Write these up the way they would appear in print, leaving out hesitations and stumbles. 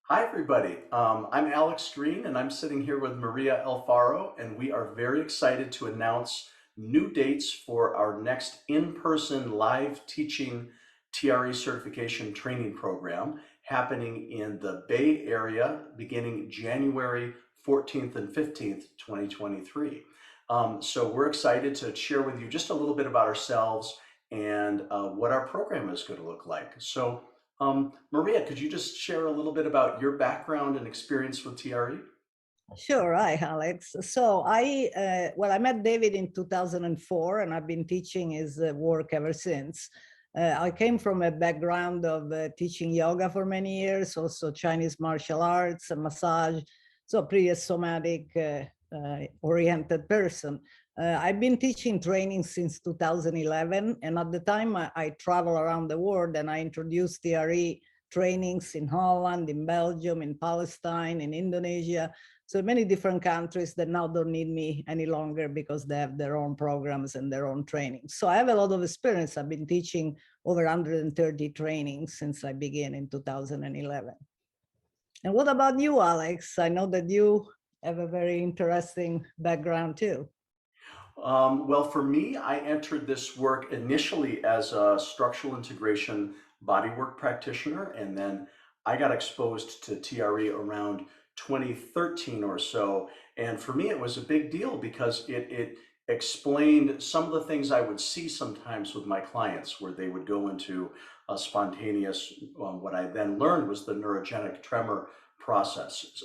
Hi, everybody. I'm Alex Green, and I'm sitting here with Maria Alfaro, and we are very excited to announce new dates for our next in-person live teaching TRE certification training program happening in the Bay Area beginning January 14th and 15th, 2023. So we're excited to share with you just a little bit about ourselves and what our program is going to look like. Maria, could you just share a little bit about your background and experience with TRE? Sure. Hi, Alex. I met David in 2004, and I've been teaching his work ever since. I came from a background of teaching yoga for many years, also Chinese martial arts and massage, so pretty a somatic oriented person. I've been teaching training since 2011, and at the time I travel around the world and I introduced TRE trainings in Holland, in Belgium, in Palestine, in Indonesia. So many different countries that now don't need me any longer because they have their own programs and their own training. So I have a lot of experience. I've been teaching over 130 trainings since I began in 2011. And what about you, Alex? I know that you have a very interesting background too. Well, for me, I entered this work initially as a structural integration bodywork practitioner, and then I got exposed to TRE around 2013 or so. And for me, it was a big deal because it explained some of the things I would see sometimes with my clients, where they would go into a spontaneous, what I then learned was the neurogenic tremor process.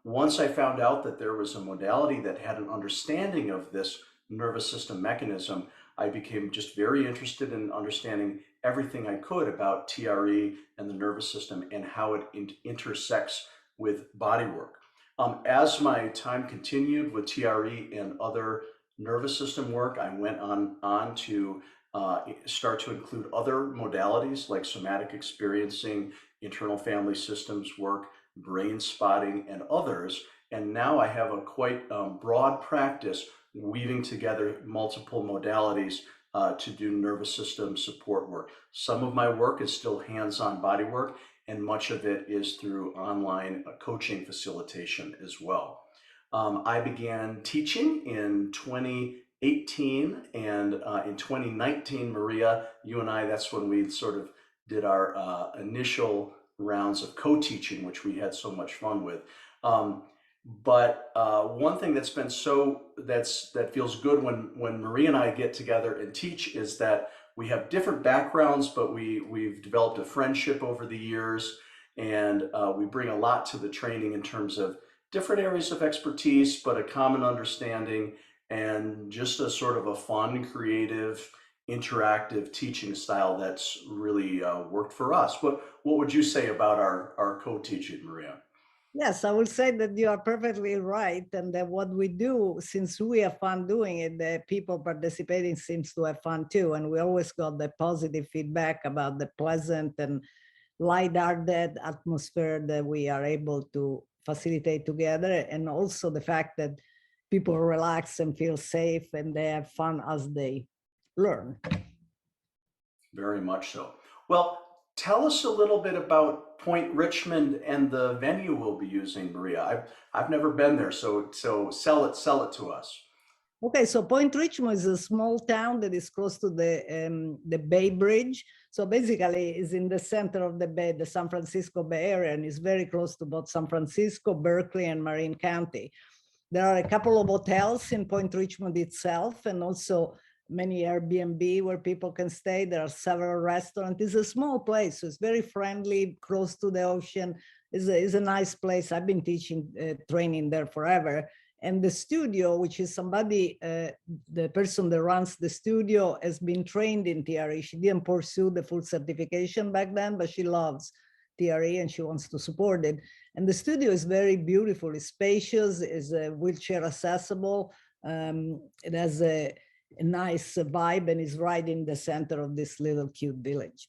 Once I found out that there was a modality that had an understanding of this nervous system mechanism, I became just very interested in understanding everything I could about TRE and the nervous system and how it intersects with body work. As my time continued with TRE and other nervous system work, I went on to start to include other modalities like somatic experiencing, internal family systems work, brain spotting, and others. And now I have a quite broad practice weaving together multiple modalities to do nervous system support work. Some of my work is still hands-on body work, and much of it is through online coaching facilitation as well. I began teaching in 2018, and in 2019, Maria, you and I, that's when we sort of did our initial rounds of co-teaching, which we had so much fun with. But one thing that's been that feels good when Marie and I get together and teach is that we have different backgrounds, but we've developed a friendship over the years, and we bring a lot to the training in terms of different areas of expertise, but a common understanding and just a sort of a fun, creative, interactive teaching style that's really worked for us. What would you say about our co-teaching, Maria? Yes, I will say that you are perfectly right, and that what we do, since we have fun doing it, the people participating seems to have fun too, and we always got the positive feedback about the pleasant and light-hearted atmosphere that we are able to facilitate together, and also the fact that people relax and feel safe and they have fun as they learn. Very much so. Well, tell us a little bit about Point Richmond and the venue we'll be using, Maria. I've never been there, so sell it to us. Okay, so Point Richmond is a small town that is close to the Bay Bridge. So basically, it's in the center of the Bay, the San Francisco Bay Area, and is very close to both San Francisco, Berkeley, and Marin County. There are a couple of hotels in Point Richmond itself, and also many Airbnb where people can stay. There are several restaurants. It's a small place, so it's very friendly, close to the ocean. It's a nice place. I've been teaching training there forever. And the studio, which is somebody, the person that runs the studio has been trained in TRE. She didn't pursue the full certification back then, but she loves TRE and she wants to support it. And the studio is very beautiful. It's spacious, is wheelchair accessible. It has a nice vibe and is right in the center of this little cute village.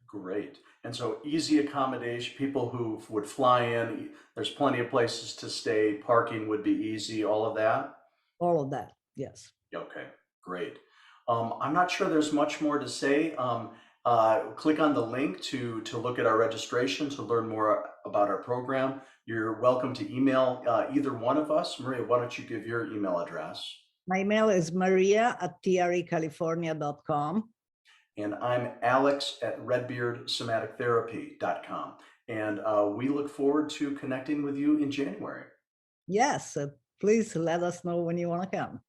Great. And so easy accommodation, people who would fly in, there's plenty of places to stay, parking would be easy, all of that? All of that, yes. Okay, great. I'm not sure there's much more to say. Click on the link to look at our registration to learn more about our program. You're welcome to email either one of us. Maria, why don't you give your email address? My email is maria@trecalifornia.com. And I'm Alex at redbeardsomatictherapy.com. And we look forward to connecting with you in January. Yes, please let us know when you want to come.